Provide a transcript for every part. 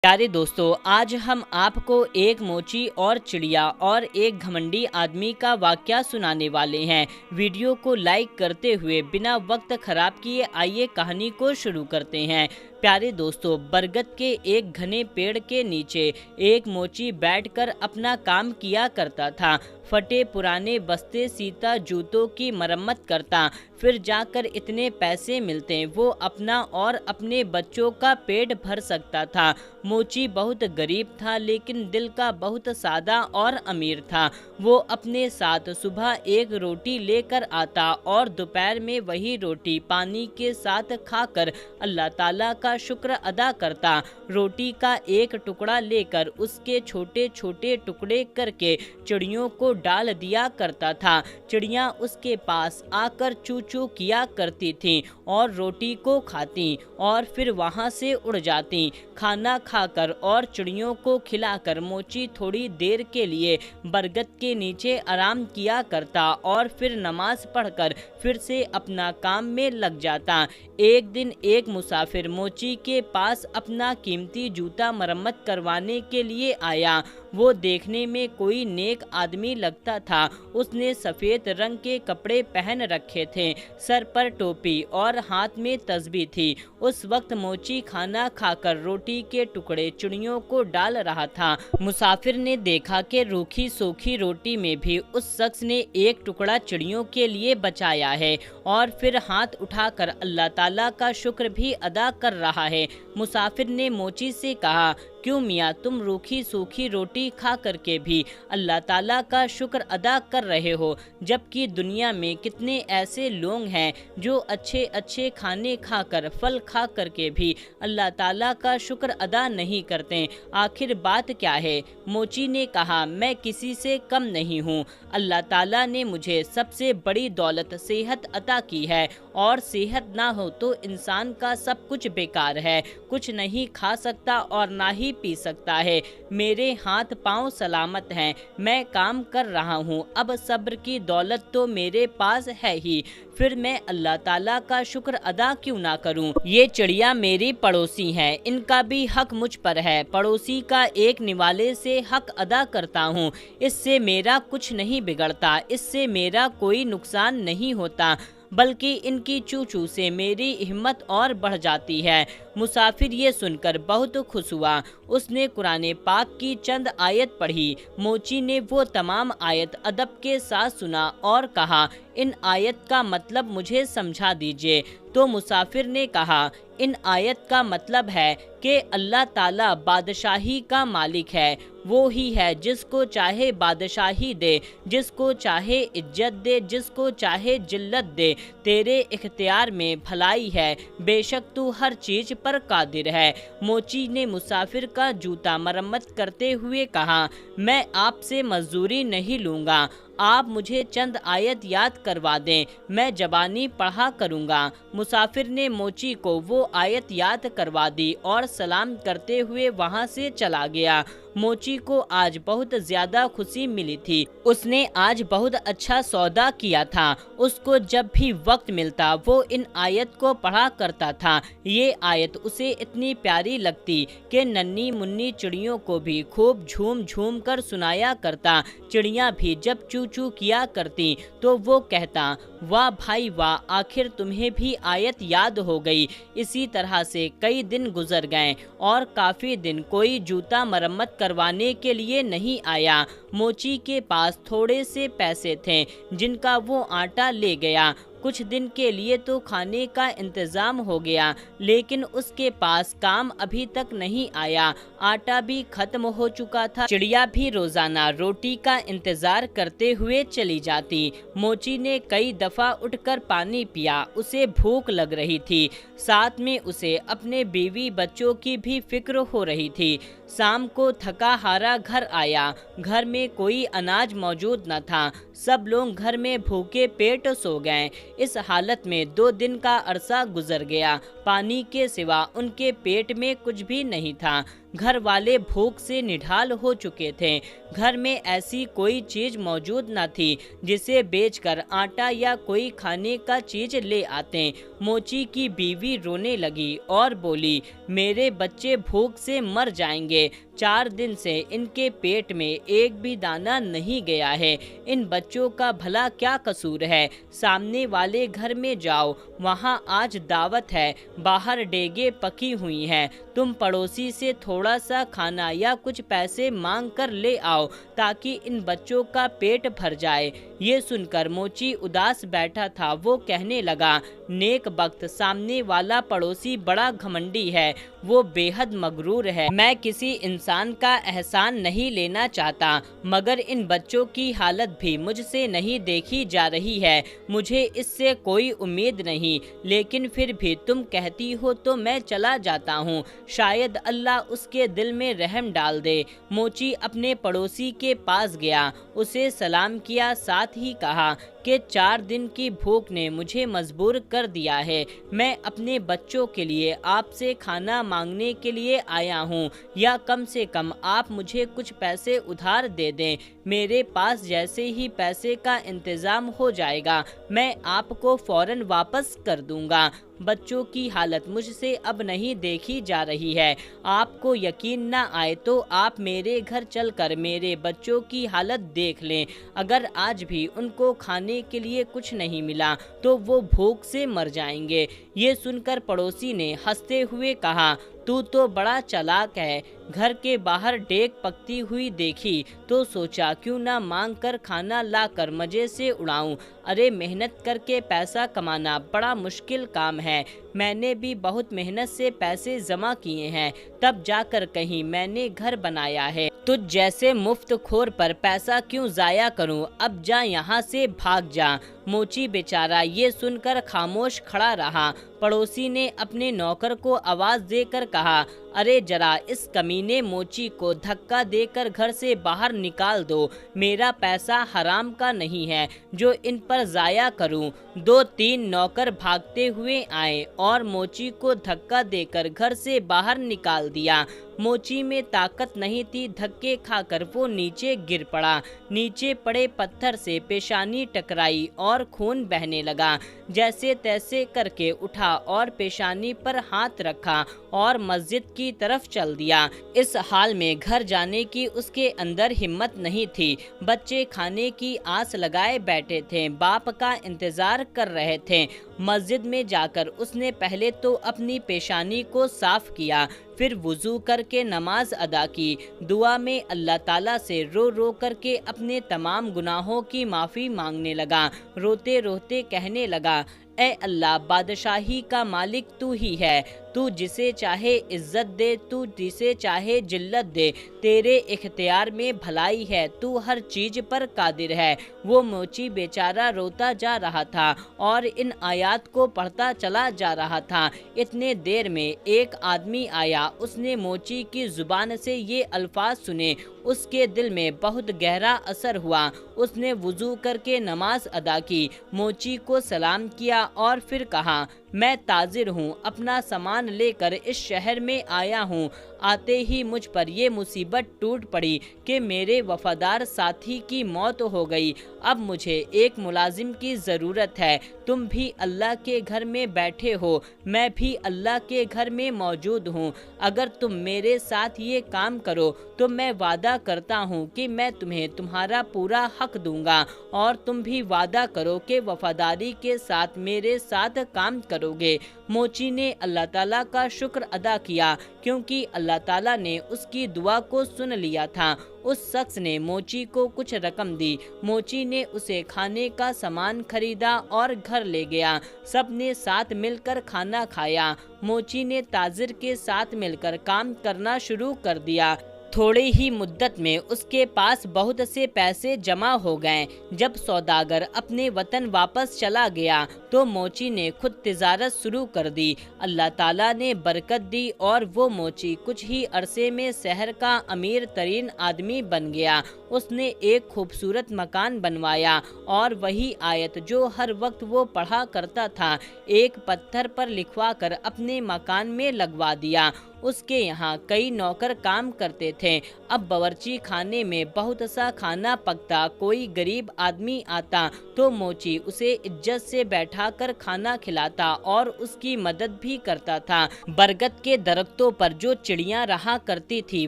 प्यारे दोस्तों, आज हम आपको एक मोची और चिड़िया और एक घमंडी आदमी का वाकया सुनाने वाले हैं। वीडियो को लाइक करते हुए बिना वक्त खराब किए आइए कहानी को शुरू करते हैं। प्यारे दोस्तों, बरगद के एक घने पेड़ के नीचे एक मोची बैठकर अपना काम किया करता था। फटे पुराने बस्ते सीता, जूतों की मरम्मत करता, फिर जाकर इतने पैसे मिलते वो अपना और अपने बच्चों का पेट भर सकता था। मोची बहुत गरीब था, लेकिन दिल का बहुत सादा और अमीर था। वो अपने साथ सुबह एक रोटी लेकर आता और दोपहर में वही रोटी पानी के साथ खाकर अल्लाह ताला का शुक्र अदा करता। रोटी का एक टुकड़ा लेकर उसके छोटे छोटे टुकड़े करके चिड़ियों को डाल दिया करता था। चिड़ियाँ उसके पास आकर चू चू किया करती थीं और रोटी को खाती और फिर वहाँ से उड़ जाती। खाना खाकर और चिड़ियों को खिलाकर मोची थोड़ी देर के लिए बरगद के नीचे आराम किया करता और फिर नमाज पढ़कर फिर से अपना काम में लग जाता। एक दिन एक मुसाफिर मोची के पास अपना कीमती जूता मरम्मत करवाने के लिए आया। वो देखने में कोई नेक आदमी लगता था। उसने सफ़ेद रंग के कपड़े पहन रखे थे, सर पर टोपी और हाथ में तस्बीह थी। उस वक्त मोची खाना खाकर रोटी के टुकड़े चिड़ियों को डाल रहा था। मुसाफिर ने देखा कि रूखी सूखी रोटी में भी उस शख्स ने एक टुकड़ा चिड़ियों के लिए बचाया है और फिर हाथ उठाकर अल्लाह ताला का शुक्र भी अदा कर रहा है। मुसाफिर ने मोची से कहा, क्यों मियाँ, तुम रूखी सूखी रोटी खा करके भी अल्लाह ताला का शुक्र अदा कर रहे हो, जबकि दुनिया में कितने ऐसे लोग हैं जो अच्छे अच्छे खाने खाकर फल खा करके भी अल्लाह ताला का शुक्र अदा नहीं करते। आखिर बात क्या है? मोची ने कहा, मैं किसी से कम नहीं हूँ। अल्लाह ताला ने मुझे सबसे बड़ी दौलत सेहत अता की है और सेहत ना हो तो इंसान का सब कुछ बेकार है। कुछ नहीं खा सकता और ना ही पी सकता है। मेरे हाथ पांव सलामत हैं, मैं काम कर रहा हूँ। अब सब्र की दौलत तो मेरे पास है ही, फिर मैं अल्लाह ताला का शुक्र अदा क्यों ना करूं? ये चिड़िया मेरी पड़ोसी हैं, इनका भी हक मुझ पर है। पड़ोसी का एक निवाले से हक अदा करता हूँ, इससे मेरा कुछ नहीं बिगड़ता, इससे मेरा कोई नुकसान नहीं होता, बल्कि इनकी चू चू से मेरी हिम्मत और बढ़ जाती है। मुसाफिर ये सुनकर बहुत खुश हुआ। उसने कुरान पाक की चंद आयत पढ़ी। मोची ने वो तमाम आयत अदब के साथ सुना और कहा, इन आयत का मतलब मुझे समझा दीजिए। तो मुसाफिर ने कहा, इन आयत का मतलब है कि अल्लाह ताला बादशाही का मालिक है। वो ही है जिसको चाहे बादशाही दे, जिसको चाहे इज्जत दे, जिसको चाहे जिल्लत दे। तेरे इख्तियार में भलाई है, बेशक तू हर चीज पर कादिर है। मोची ने मुसाफिर का जूता मरम्मत करते हुए कहा, मैं आपसे मजदूरी नहीं लूँगा, आप मुझे चंद आयत याद करवा दें, मैं जबानी पढ़ा करूँगा। मुसाफिर ने मोची को वो आयत याद करवा दी और सलाम करते हुए वहाँ से चला गया। मोची को आज बहुत ज़्यादा खुशी मिली थी। उसने आज बहुत अच्छा सौदा किया था। उसको जब भी वक्त मिलता वो इन आयत को पढ़ा करता था। ये आयत उसे इतनी प्यारी लगती कि नन्ही मुन्नी चिड़ियों को भी खूब झूम झूम कर सुनाया करता। चिड़ियाँ भी जब चू चू किया करती तो वो कहता, वाह भाई वाह, आखिर तुम्हें भी आयत याद हो गई। इसी तरह से कई दिन गुजर गए और काफ़ी दिन कोई जूता मरम्मत करवाने के लिए नहीं आया। मोची के पास थोड़े से पैसे थे जिनका वो आटा ले गया। कुछ दिन के लिए तो खाने का इंतज़ाम हो गया, लेकिन उसके पास काम अभी तक नहीं आया। आटा भी खत्म हो चुका था। चिड़िया भी रोज़ाना रोटी का इंतज़ार करते हुए चली जाती। मोची ने कई दफ़ा उठकर पानी पिया, उसे भूख लग रही थी। साथ में उसे अपने बीवी बच्चों की भी फिक्र हो रही थी। शाम को थका हारा घर आया। घर में कोई अनाज मौजूद न था। सब लोग घर में भूखे पेट सो गए। इस हालत में 2 दिन का अरसा गुजर गया। पानी के सिवा उनके पेट में कुछ भी नहीं था। घर वाले भूख से निढाल हो चुके थे। घर में ऐसी कोई चीज मौजूद न थी जिसे बेचकर आटा या कोई खाने का चीज ले आते। मोची की बीवी रोने लगी और बोली, मेरे बच्चे भूख से मर जाएंगे। 4 दिन से इनके पेट में एक भी दाना नहीं गया है। इन बच्चों का भला क्या कसूर है? सामने वाले घर में जाओ, वहाँ आज दावत है, बाहर डेगे पकी हुई हैं। तुम पड़ोसी से थोड़ा सा खाना या कुछ पैसे मांग कर ले आओ ताकि इन बच्चों का पेट भर जाए। ये सुनकर मोची उदास बैठा था। वो कहने लगा, नेक वक्त सामने वाला पड़ोसी बड़ा घमंडी है, वो बेहद मगरूर है। मैं किसी इंसान का एहसान नहीं लेना चाहता, मगर इन बच्चों की हालत भी मुझसे नहीं देखी जा रही है। मुझे इससे कोई उम्मीद नहीं, लेकिन फिर भी तुम कहती हो तो मैं चला जाता हूँ। शायद अल्लाह उसके दिल में रहम डाल दे। मोची अपने पड़ोसी के पास गया, उसे सलाम किया, साथ ही कहा कि 4 दिन की भूख ने मुझे मजबूर कर दिया है। मैं अपने बच्चों के लिए आपसे खाना मांगने के लिए आया हूँ, या कम से कम आप मुझे कुछ पैसे उधार दे दें। मेरे पास जैसे ही पैसे का इंतज़ाम हो जाएगा, मैं आपको फ़ौरन वापस कर दूंगा। बच्चों की हालत मुझसे अब नहीं देखी जा रही है। आपको यकीन ना आए तो आप मेरे घर चलकर मेरे बच्चों की हालत देख लें। अगर आज भी उनको खाने के लिए कुछ नहीं मिला तो वो भूख से मर जाएंगे। ये सुनकर पड़ोसी ने हंसते हुए कहा, तू तो बड़ा चालाक है। घर के बाहर डेग पकती हुई देखी तो सोचा क्यों ना मांग कर खाना लाकर मजे से उड़ाऊं। अरे मेहनत करके पैसा कमाना बड़ा मुश्किल काम है। मैंने भी बहुत मेहनत से पैसे जमा किए हैं, तब जाकर कहीं मैंने घर बनाया है। तुझ जैसे मुफ्त खोर पर पैसा क्यों जाया करूं? अब जा यहाँ से, भाग जा। मोची बेचारा ये सुनकर खामोश खड़ा रहा। पड़ोसी ने अपने नौकर को आवाज देकर कहा, अरे जरा इस कमीने मोची को धक्का देकर घर से बाहर निकाल दो। मेरा पैसा हराम का नहीं है जो इन पर जाया करूं। 2-3 नौकर भागते हुए आए और मोची को धक्का देकर घर से बाहर निकाल दिया। मोची में ताकत नहीं थी, धक्के खाकर वो नीचे गिर पड़ा। नीचे पड़े पत्थर से पेशानी टकराई और खून बहने लगा। जैसे तैसे करके उठा और पेशानी पर हाथ रखा और मस्जिद की तरफ चल दिया। इस हाल में घर जाने की उसके अंदर हिम्मत नहीं थी। बच्चे खाने की आस लगाए बैठे थे, बाप का इंतजार कर रहे थे। मस्जिद में जाकर उसने पहले तो अपनी पेशानी को साफ किया, फिर वुजू करके नमाज अदा की। दुआ में अल्लाह ताला से रो रो करके अपने तमाम गुनाहों की माफ़ी मांगने लगा। रोते रोते कहने लगा, ए अल्लाह, बादशाही का मालिक तू ही है। तू जिसे चाहे इज्जत दे, तू जिसे चाहे जिल्लत दे। तेरे इख्तियार में भलाई है, तू हर चीज पर कादिर है। वो मोची बेचारा रोता जा रहा था और इन आयात को पढ़ता चला जा रहा था। इतने देर में एक आदमी आया। उसने मोची की जुबान से ये अल्फाज सुने। उसके दिल में बहुत गहरा असर हुआ। उसने वुजू करके नमाज अदा की, मोची को सलाम किया और फिर कहा, मैं ताजिर हूँ, अपना सामान लेकर इस शहर में आया हूँ। आते ही मुझ पर ये मुसीबत टूट पड़ी कि मेरे वफादार साथी की मौत हो गई। अब मुझे एक मुलाजिम की ज़रूरत है। तुम भी अल्लाह के घर में बैठे हो, मैं भी अल्लाह के घर में मौजूद हूँ। अगर तुम मेरे साथ ये काम करो तो मैं वादा करता हूँ कि मैं तुम्हें तुम्हारा पूरा हक दूंगा, और तुम भी वादा करो कि वफादारी के साथ मेरे साथ काम करोगे। मोची ने अल्लाह ताला का शुक्र अदा किया क्योंकि अल्लाह ताला ने उसकी दुआ को सुन लिया था। उस शख्स ने मोची को कुछ रकम दी। मोची ने उसे खाने का सामान खरीदा और घर ले गया। सब ने साथ मिलकर खाना खाया। मोची ने ताजिर के साथ मिलकर काम करना शुरू कर दिया। थोड़ी ही मुद्दत में उसके पास बहुत से पैसे जमा हो गए। जब सौदागर अपने वतन वापस चला गया तो मोची ने खुद तिजारत शुरू कर दी। अल्लाह ताला ने बरकत दी और वो मोची कुछ ही अरसे में शहर का अमीर तरीन आदमी बन गया। उसने एक खूबसूरत मकान बनवाया और वही आयत जो हर वक्त वो पढ़ा करता था एक पत्थर पर लिखवा कर अपने मकान में लगवा दिया। اس کے यहाँ कई नौकर काम करते थे। अब बावर्ची खाने में बहुत सा खाना पकता, कोई गरीब आदमी आता तो मोची उसे इज्जत से बैठाकर खाना खिलाता और उसकी मदद भी करता था। बरगद के दरख्तों पर जो चिड़ियाँ रहा करती थी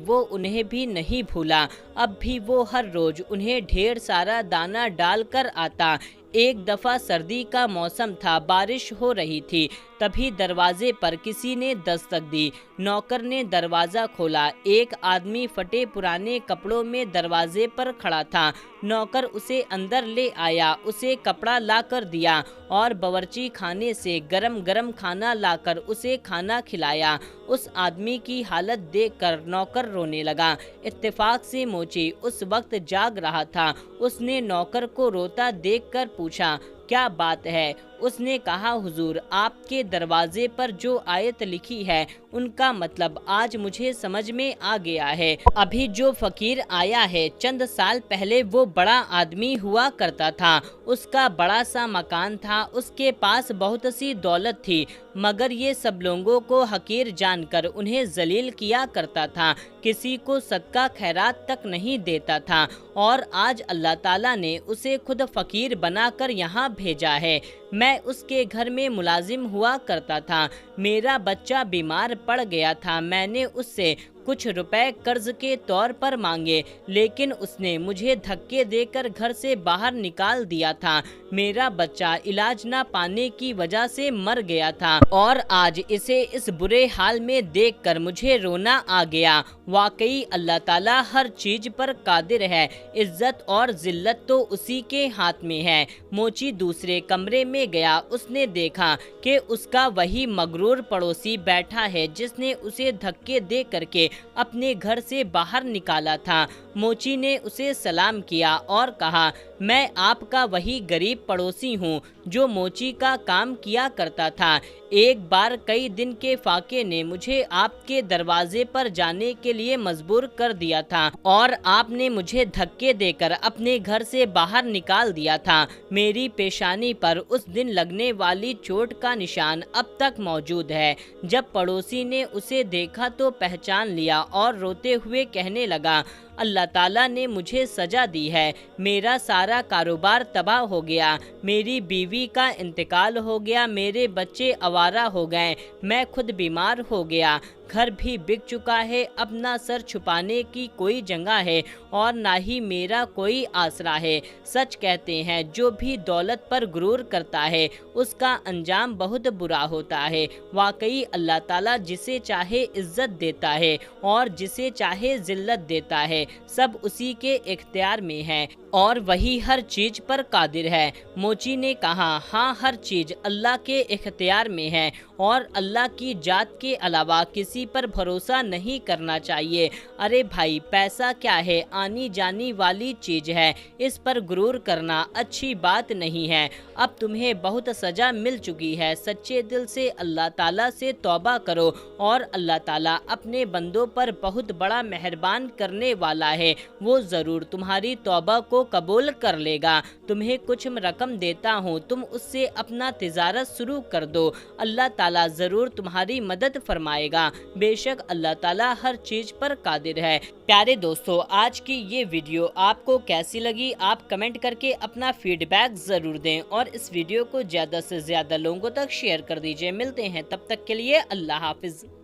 वो उन्हें भी नहीं भूला। अब भी वो हर रोज उन्हें ढेर सारा दाना डाल कर आता। एक दफ़ा सर्दी का मौसम था, बारिश हो रही थी। तभी दरवाजे पर किसी ने दस्तक दी। नौकर ने दरवाज़ा खोला। एक आदमी फटे पुराने कपड़ों में दरवाजे पर खड़ा था। नौकर उसे अंदर ले आया, उसे कपड़ा लाकर दिया और बावर्ची खाने से गरम गरम खाना लाकर उसे खाना खिलाया। उस आदमी की हालत देखकर नौकर रोने लगा। इत्तेफाक से मोची उस वक्त जाग रहा था। उसने नौकर को रोता देखकर पूछा, क्या बात है? उसने कहा, हुजूर, आपके दरवाजे पर जो आयत लिखी है उनका मतलब आज मुझे समझ में आ गया है। अभी जो फकीर आया है, चंद साल पहले वो बड़ा आदमी हुआ करता था। उसका बड़ा सा मकान था, उसके पास बहुत सी दौलत थी, मगर ये सब लोगों को हकीर जानकर उन्हें जलील किया करता था। किसी को सदका खैरात तक नहीं देता था और आज अल्लाह ताला ने उसे खुद फकीर बनाकर यहाँ भेजा है। मैं उसके घर में मुलाजिम हुआ करता था। मेरा बच्चा बीमार पड़ गया था। मैंने उससे कुछ रुपए कर्ज के तौर पर मांगे, लेकिन उसने मुझे धक्के देकर घर से बाहर निकाल दिया था। मेरा बच्चा इलाज न पाने की वजह से मर गया था और आज इसे इस बुरे हाल में देखकर मुझे रोना आ गया। वाकई अल्लाह ताला हर चीज पर कादिर है। इज्जत और जिल्लत तो उसी के हाथ में है। मोची दूसरे कमरे में गया। उसने देखा कि उसका वही मगरूर पड़ोसी बैठा है जिसने उसे धक्के दे करके अपने घर से बाहर निकाला था। मोची ने उसे सलाम किया और कहा, मैं आपका वही गरीब पड़ोसी हूँ जो मोची का काम किया करता था। एक बार कई दिन के फाके ने मुझे आपके दरवाजे पर जाने के लिए मजबूर कर दिया था और आपने मुझे धक्के देकर अपने घर से बाहर निकाल दिया था। मेरी पेशानी पर उस दिन लगने वाली चोट का निशान अब तक मौजूद है। जब पड़ोसी ने उसे देखा तो पहचान लिया और रोते हुए कहने लगा, अल्लाह ताला ने मुझे सजा दी है। मेरा सारा कारोबार तबाह हो गया, मेरी बीवी का इंतकाल हो गया, मेरे बच्चे आवारा हो गए, मैं खुद बीमार हो गया, घर भी बिक चुका है। अब ना सर छुपाने की कोई जगह है और ना ही मेरा कोई आसरा है। सच कहते हैं, जो भी दौलत पर गुरूर करता है उसका अंजाम बहुत बुरा होता है। वाकई अल्लाह ताला जिसे चाहे इज्जत देता है और जिसे चाहे जिल्लत देता है। सब उसी के इख्तियार में है और वही हर चीज पर कादिर है। मोची ने कहा, हाँ, हर चीज अल्लाह के इख्तियार में है और अल्लाह की जात के अलावा किसी पर भरोसा नहीं करना चाहिए। अरे भाई, पैसा क्या है? आनी जानी वाली चीज है, इस पर गुरूर करना अच्छी बात नहीं है। अब तुम्हें बहुत सजा मिल चुकी है। सच्चे दिल से अल्लाह ताला से तौबा करो और अल्लाह ताला अपने बंदों पर बहुत बड़ा मेहरबान करने वाला है। वो ज़रूर तुम्हारी तौबा को कबूल कर लेगा। तुम्हें कुछ रकम देता हूँ, तुम उससे अपना तिजारत शुरू कर दो। अल्लाह ताला ज़रूर तुम्हारी मदद फरमाएगा। बेशक अल्लाह ताला हर चीज़ पर कादिर है। प्यारे दोस्तों, आज की ये वीडियो आपको कैसी लगी? आप कमेंट करके अपना फीडबैक ज़रूर दें और इस वीडियो को ज़्यादा से ज़्यादा लोगों तक शेयर कर दीजिए। मिलते हैं, तब तक के लिए अल्लाह हाफिज़।